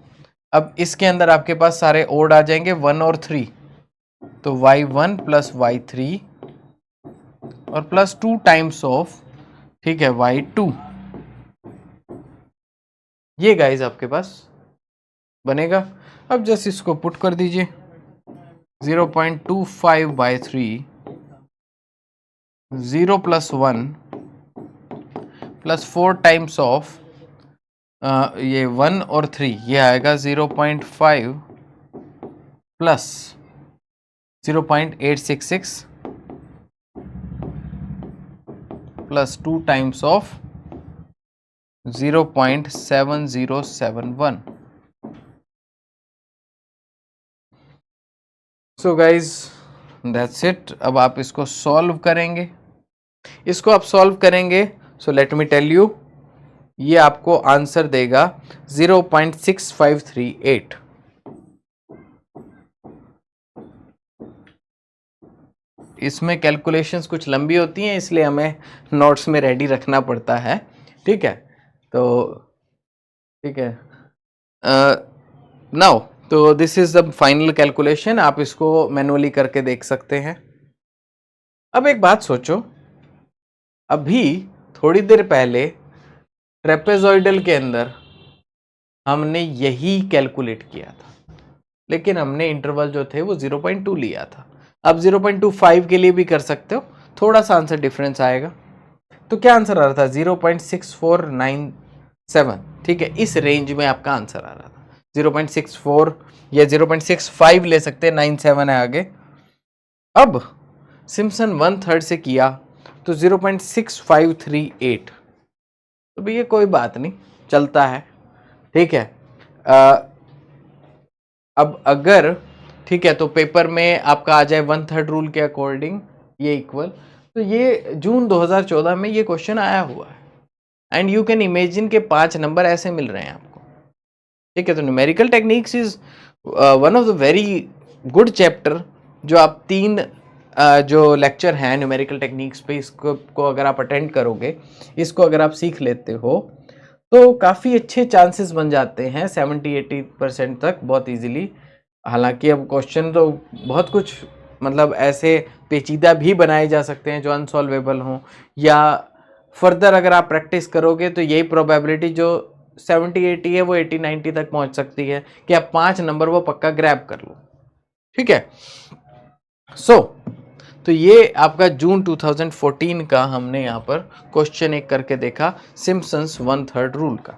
अब इसके अंदर आपके पास सारे ओड आ जाएंगे 1 और 3, तो y1 + y3 और +2 टाइम्स ऑफ, ठीक है, y2। ये गाइस आपके पास बनेगा। अब जस्ट इसको पुट कर दीजिए 0.25/3 0 + 1 +4 टाइम्स ऑफ ये 1 और 3, ये आएगा 0.5 plus 0.866 plus 2 times of 0.7071, so guys that's it. अब आप इसको सॉल्व करेंगे, इसको आप सॉल्व करेंगे। So let me tell you, ये आपको आंसर देगा 0.6538। इसमें कैलकुलेशंस कुछ लंबी होती हैं, इसलिए हमें नोट्स में रेडी रखना पड़ता है। ठीक है, तो ठीक है नाउ, तो this is the final calculation. आप इसको मैनुअली करके देख सकते हैं। अब एक बात सोचो, अभी थोड़ी देर पहले ट्रेपेजॉइडल के अंदर हमने यही कैलकुलेट किया था, लेकिन हमने इंटरवल जो थे वो 0.2 लिया था। अब 0.25 के लिए भी कर सकते हो, थोड़ा सा आंसर डिफरेंस आएगा। तो क्या आंसर आ रहा था? 0.6497। ठीक है, इस रेंज में आपका आंसर आ रहा था। 0.64 या 0.65 ले सकते हैं, 97 है आगे। अब सिम्पसन 1/3 से किया तो 0.6538। तो भैया कोई बात नहीं, चलता है। ठीक है, अब अगर ठीक है तो पेपर में आपका आ जाए 1/3 रूल के अकॉर्डिंग ये इक्वल, तो ये जून 2014 में ये क्वेश्चन आया हुआ है। एंड यू कैन इमेजिन के 5 नंबर ऐसे मिल रहे हैं आपको। ठीक है, तो numerical techniques is one of the very good chapter, जो आप 3 जो लेक्चर हैं न्यूमेरिकल टेक्निक्स पे, इसको अगर आप अटेंड करोगे, इसको अगर आप सीख लेते हो, तो काफ़ी अच्छे चांसेस बन जाते हैं 70-80% तक बहुत इजीली। हालांकि अब क्वेश्चन तो बहुत कुछ मतलब ऐसे पेचीदा भी बनाए जा सकते हैं जो अनसॉल्वेबल हों, या फर्दर अगर आप प्रैक्टिस करोगे तो यही प्रोबेबिलिटी जो 70-80 है वो 80-90 तक पहुंच सकती है कि आप 5 नंबर वो पक्का ग्रैब कर लो। ठीक है, तो ये आपका जून 2014 का हमने यहाँ पर क्वेश्चन एक करके देखा, सिम्पसन्स 1/3 रूल का।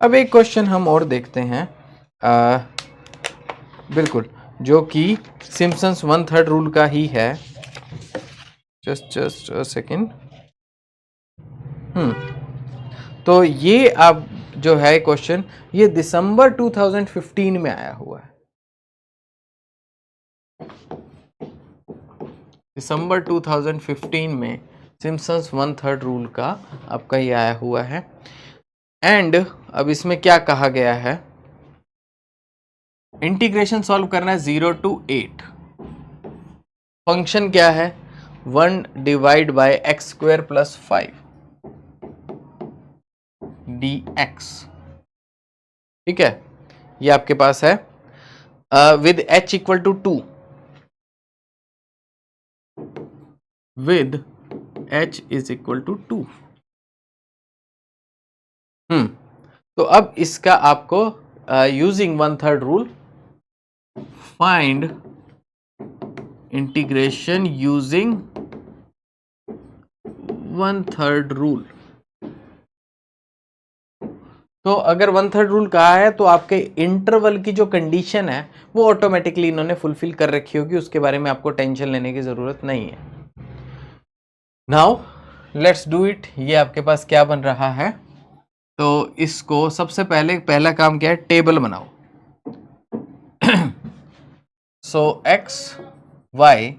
अब एक क्वेश्चन हम और देखते हैं, बिल्कुल, जो कि सिम्पसन्स 1/3 रूल का ही है। Just a second. तो ये आप जो है क्वेश्चन, ये दिसंबर 2015 में आया हुआ है। दिसंबर 2015 में सिम्पसन्स 1/3 रूल का आपका ये आया हुआ है। एंड अब इसमें क्या कहा गया है, इंटीग्रेशन सॉल्व करना है 0 to 8। फंक्शन क्या है? 1 डिवाइड बाय x² + 5 dx। ठीक है, ये आपके पास है विद h = 2, विद h = 2। तो अब इसका आपको using 1/3 rule, find integration using 1/3 rule. तो अगर 1/3 रूल कहा है तो आपके इंटरवल की जो कंडीशन है वो ऑटोमेटिकली इन्होंने फुलफिल कर रखी होगी, उसके बारे में आपको टेंशन लेने की जरूरत नहीं है। Now let's do it. ये आपके पास क्या बन रहा है, तो इसको सबसे पहला काम क्या है, टेबल बनाओ। सो x y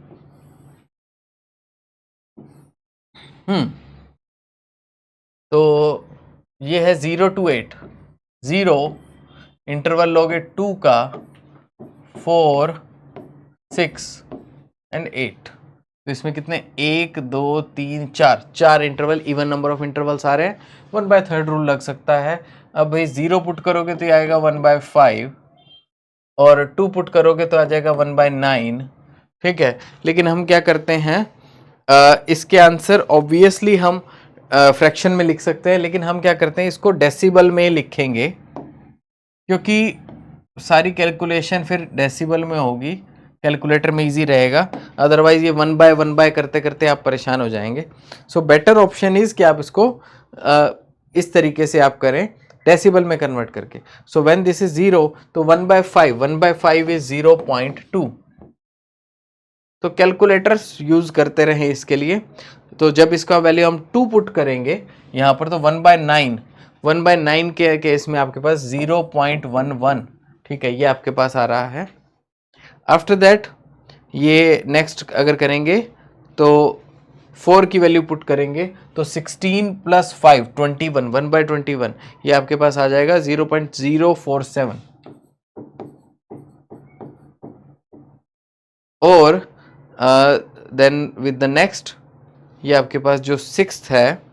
तो ये है 0 to 8, 0 इंटरवल लोगे 2 का, 4, 6 एंड 8। तो इसमें कितने, 1 2 3 4 interval, even number of intervals आ रहे हैं। 1/3 रूल लग सकता है। अब भाई 0 पुट करोगे तो ये आएगा 1/5, और 2 पुट करोगे तो आ जाएगा 1/9। ठीक है, लेकिन हम क्या करते हैं, इसके आंसर ऑब्वियसली हम फ्रैक्शन में लिख सकते हैं, लेकिन हम क्या करते हैं, इसको डेसिबल में लिखेंगे, क्योंकि सारी कैलकुलेशन फिर डेसिबल में होगी, कैलकुलेटर में इजी रहेगा। अदरवाइज ये 1/1 करते करते आप परेशान हो जाएंगे। सो बेटर ऑप्शन इज कि आप इसको इस तरीके से आप करें, डेसिबल में कन्वर्ट करके। सो व्हेन दिस इज 0, तो 1/5 इज 0.2। तो कैलकुलेटर्स यूज करते रहे इसके लिए। तो जब इसका वैल्यू हम 2 पुट करेंगे यहाँ पर, तो 1/9 के केस में आपके पास 0.11। ठीक है, ये आपके पास आ रहा है। आफ्टर दैट ये नेक्स्ट अगर करेंगे तो 4 की वैल्यू पुट करेंगे तो 16 प्लस 5 21, 1/21, ये आपके पास आ जाएगा 0.047। और देन विद द नेक्स्ट, ये आपके पास जो 6th है,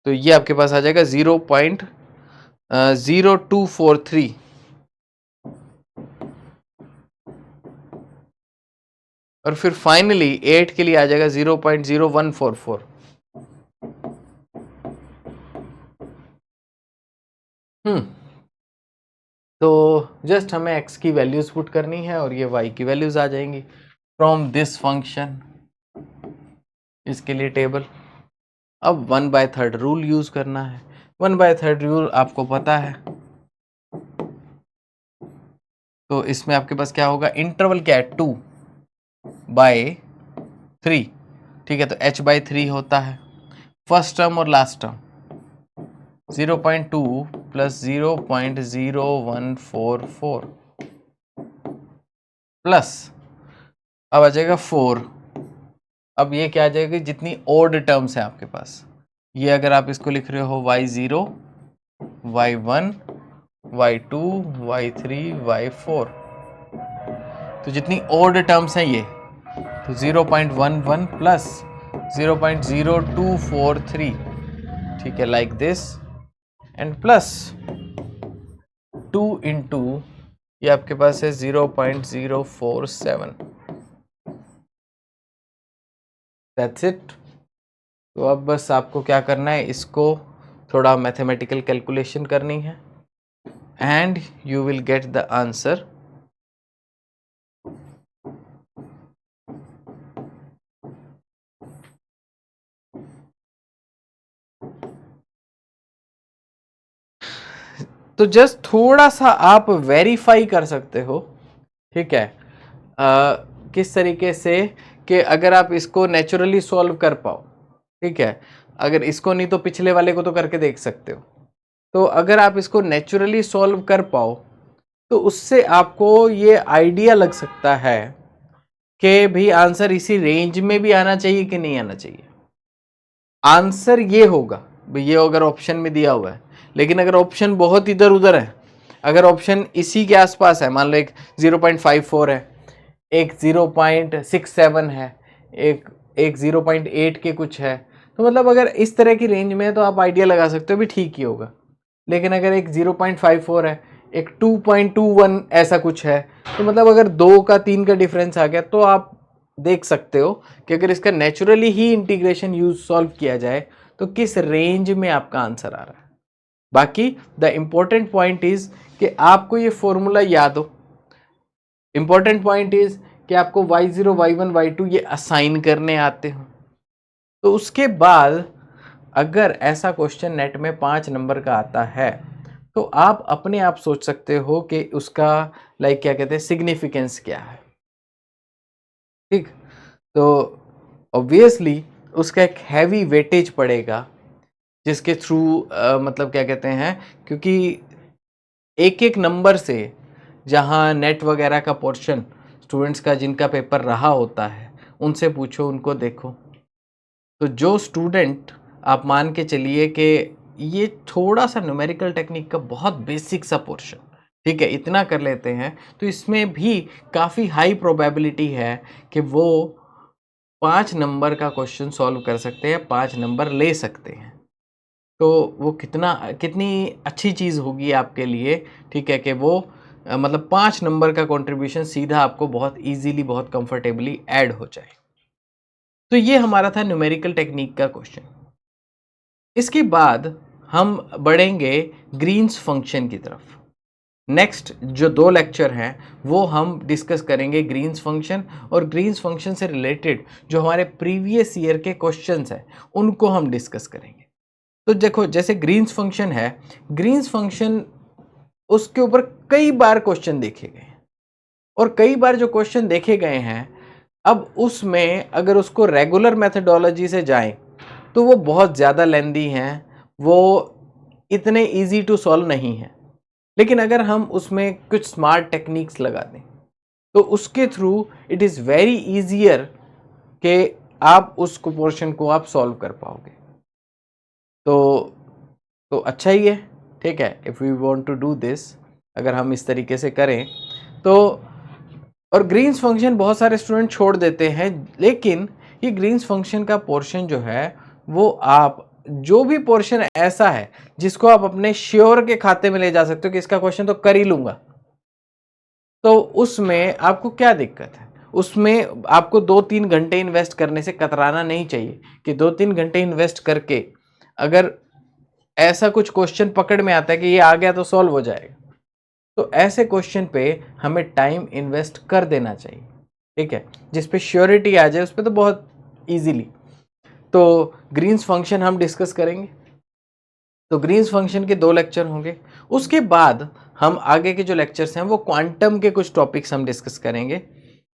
तो ये आपके पास आ जाएगा 0.0243। और फिर फाइनली 8 के लिए आ जाएगा 0.0144। तो जस्ट हमें x की वैल्यूज पुट करनी है और ये y की वैल्यूज आ जाएंगी फ्रॉम दिस फंक्शन, इसके लिए टेबल। अब 1/3 रूल यूज करना है। 1/3 रूल आपको पता है, तो इसमें आपके पास क्या होगा, इंटरवल क्या है 2/3, ठीक है, तो h/3 होता है फर्स्ट टर्म और लास्ट टर्म। 0.2 प्लस 0.0144 प्लस अब आ जाएगा 4। अब ये क्या आ जाएगा, जितनी ओड टर्म्स है आपके पास, ये अगर आप इसको लिख रहे हो y0, y1, y2, y3, y4, तो जितनी ओड टर्म्स हैं ये, तो 0.11 प्लस 0.0243, ठीक है, like this, and plus 2 into ये आपके पास है 0.047। That's it. तो अब बस आपको क्या करना है, इसको थोड़ा मैथमेटिकल कैलकुलेशन करनी है and you will get the answer. तो जस्ट थोड़ा सा आप वेरीफाई कर सकते हो, ठीक है, किस तरीके से, कि अगर आप इसको नेचुरली सॉल्व कर पाओ, ठीक है, अगर इसको नहीं तो पिछले वाले को तो करके देख सकते हो, तो अगर आप इसको नेचुरली सॉल्व कर पाओ तो उससे आपको ये आइडिया लग सकता है कि भी आंसर इसी रेंज में भी आना चाहिए कि नहीं आना चाहिए। आंसर ये होगा भाई, ये अगर ऑप्शन में दिया हुआ है, लेकिन अगर ऑप्शन बहुत इधर उधर है, अगर ऑप्शन इसी के आसपास है, मान लो एक 0.54 है, एक 0.67 है, एक 0.8 के कुछ है, तो मतलब अगर इस तरह की रेंज में है तो आप आइडिया लगा सकते हो भी ठीक ही होगा। लेकिन अगर एक 0.54 है, एक 2.21 ऐसा कुछ है, तो मतलब अगर 2 का 3 का डिफरेंस आ गया तो आप देख सकते हो कि अगर इसका नेचुरली ही इंटीग्रेशन यूज सॉल्व किया जाए तो किस रेंज में आपका आंसर आ रहा है। बाकी द इंपॉर्टेंट पॉइंट इज कि आपको ये फॉर्मूला याद हो। इंपॉर्टेंट पॉइंट इज कि आपको y0, y1, y2 ये असाइन करने आते हो। तो उसके बाद अगर ऐसा क्वेश्चन नेट में 5 नंबर का आता है तो आप अपने आप सोच सकते हो कि उसका लाइक क्या कहते हैं, सिग्निफिकेंस क्या है, ठीक। तो ऑब्वियसली उसका एक हैवी वेटेज पड़ेगा जिसके थ्रू मतलब क्या कहते हैं, क्योंकि एक एक नंबर से जहाँ नेट वगैरह का पोर्शन स्टूडेंट्स का जिनका पेपर रहा होता है उनसे पूछो, उनको देखो, तो जो स्टूडेंट आप मान के चलिए कि ये थोड़ा सा न्यूमेरिकल टेक्निक का बहुत बेसिक सा पोर्शन, ठीक है, इतना कर लेते हैं तो इसमें भी काफ़ी हाई प्रोबेबिलिटी है कि वो 5 नंबर का क्वेश्चन सॉल्व कर सकते हैं, 5 नंबर ले सकते हैं। तो वो कितनी अच्छी चीज़ होगी आपके लिए, ठीक है, कि वो मतलब 5 नंबर का कंट्रीब्यूशन सीधा आपको बहुत इजीली, बहुत कंफर्टेबली ऐड हो जाए। तो ये हमारा था न्यूमेरिकल टेक्निक का क्वेश्चन। इसके बाद हम बढ़ेंगे ग्रीन्स फंक्शन की तरफ। नेक्स्ट जो 2 लेक्चर हैं वो हम डिस्कस करेंगे ग्रीन्स फंक्शन, और ग्रीन्स फंक्शन से रिलेटेड जो हमारे प्रीवियस ईयर के क्वेश्चंस हैं उनको हम डिस्कस करेंगे। तो देखो, जैसे ग्रीन्स फंक्शन है, ग्रीन्स फंक्शन उसके ऊपर कई बार क्वेश्चन देखे गए हैं, और कई बार जो क्वेश्चन देखे गए हैं अब उसमें अगर उसको रेगुलर मेथडोलॉजी से जाएं तो वो बहुत ज़्यादा लेंदी हैं, वो इतने इजी टू सॉल्व नहीं हैं। लेकिन अगर हम उसमें कुछ स्मार्ट टेक्निक्स लगा दें, तो उसके through it is very easier कि आप उस पोर्शन को आप सॉल्व कर पाओगे। तो अच्छा ही है, ठीक है। If we want to do this, अगर हम इस तरीके से करें तो। और ग्रीन्स फंक्शन बहुत सारे स्टूडेंट छोड़ देते हैं, लेकिन ये ग्रीन्स फंक्शन का पोर्शन जो है वो आप जो भी पोर्शन ऐसा है जिसको आप अपने श्योर के खाते में ले जा सकते हो कि इसका क्वेश्चन तो कर ही लूंगा, तो उसमें आपको क्या दिक्कत है? उसमें आपको 2-3 घंटे इन्वेस्ट करने से कतराना नहीं चाहिए कि 2-3 घंटे इन्वेस्ट करके अगर ऐसा कुछ क्वेश्चन पकड़ में आता है कि ये आ गया तो सॉल्व हो जाएगा, तो ऐसे क्वेश्चन पे हमें टाइम इन्वेस्ट कर देना चाहिए, ठीक है। जिस पे श्योरिटी आ जाए उस पे तो बहुत इजीली। तो ग्रीन्स फंक्शन हम डिस्कस करेंगे। तो ग्रीन्स फंक्शन के 2 लेक्चर होंगे। उसके बाद हम आगे के जो लेक्चर्स हैं वो क्वांटम के कुछ टॉपिक्स हम डिस्कस करेंगे।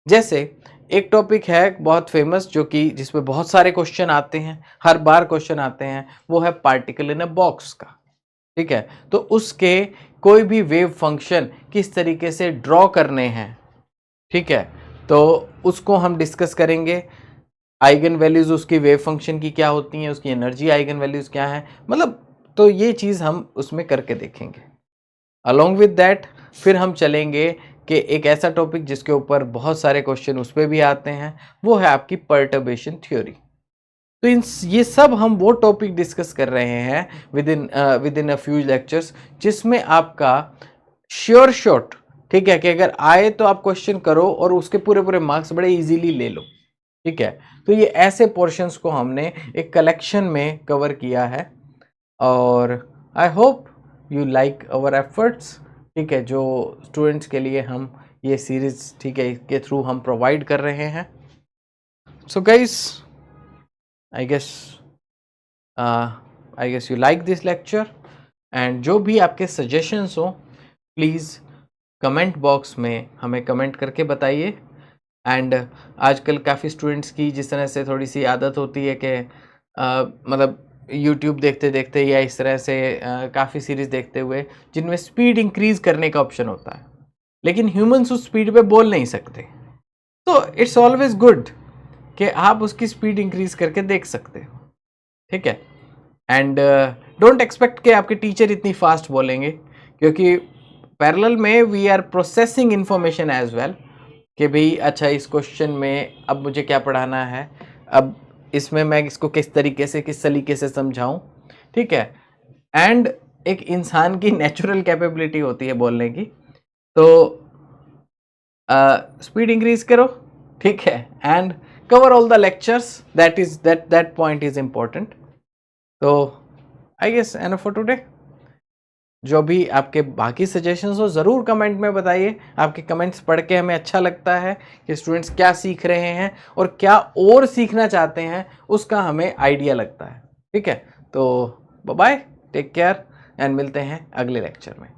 जैसे एक टॉपिक है बहुत फेमस जो कि जिसमें बहुत सारे क्वेश्चन आते हैं, हर बार क्वेश्चन आते हैं, वो है पार्टिकल इन अ बॉक्स का, ठीक है। तो उसके कोई भी वेव फंक्शन किस तरीके से ड्रॉ करने हैं, ठीक है, तो उसको हम डिस्कस करेंगे। आइगन वैल्यूज उसकी वेव फंक्शन की क्या होती हैं, उसकी एनर्जी आइगन वैल्यूज क्या हैं, मतलब तो ये चीज़ हम उसमें करके देखेंगे। अलोंग विद दैट फिर हम चलेंगे कि एक ऐसा टॉपिक जिसके ऊपर बहुत सारे क्वेश्चन उस पर भी आते हैं, वो है आपकी पर्टर्बेशन थ्योरी। तो ये सब हम वो टॉपिक डिस्कस कर रहे हैं with in a few lectures, जिसमें आपका श्योर शॉट, ठीक है, कि अगर आए तो आप क्वेश्चन करो और उसके पूरे पूरे मार्क्स बड़े इजीली ले लो, ठीक है। तो ये ऐसे पोर्शंस को हमने एक कलेक्शन में कवर किया है और I hope you like our efforts, ठीक है, जो स्टूडेंट्स के लिए हम ये सीरीज, ठीक है, के थ्रू हम प्रोवाइड कर रहे हैं। So guys, I guess you like this lecture, and जो भी आपके सजेशंस हो प्लीज़ कमेंट बॉक्स में हमें कमेंट करके बताइए। एंड आजकल काफ़ी स्टूडेंट्स की जिस तरह से थोड़ी सी आदत होती है कि मतलब यूट्यूब देखते देखते या इस तरह से काफ़ी सीरीज़ देखते हुए जिनमें स्पीड इंक्रीज़ करने का ऑप्शन होता है, लेकिन ह्यूमंस उस स्पीड पे बोल नहीं सकते, तो इट्स ऑलवेज गुड कि आप उसकी स्पीड इंक्रीज़ करके देख सकते हो, ठीक है। एंड डोंट एक्सपेक्ट कि आपके टीचर इतनी फास्ट बोलेंगे, क्योंकि पैरेलल में we are processing information as well कि भाई अच्छा इस क्वेश्चन में अब मुझे क्या पढ़ाना है, अब इसमें मैं इसको किस तरीके से किस सलीके से समझाऊं, ठीक है। एंड एक इंसान की नेचुरल कैपेबिलिटी होती है बोलने की, तो स्पीड इंक्रीज करो, ठीक है, and cover all the lectures, that point is important. तो I guess enough for today. जो भी आपके बाकी सजेशंस हो ज़रूर कमेंट में बताइए। आपके कमेंट्स पढ़ के हमें अच्छा लगता है कि स्टूडेंट्स क्या सीख रहे हैं और क्या और सीखना चाहते हैं, उसका हमें आइडिया लगता है, ठीक है। तो बाय, टेक केयर, एंड मिलते हैं अगले लेक्चर में।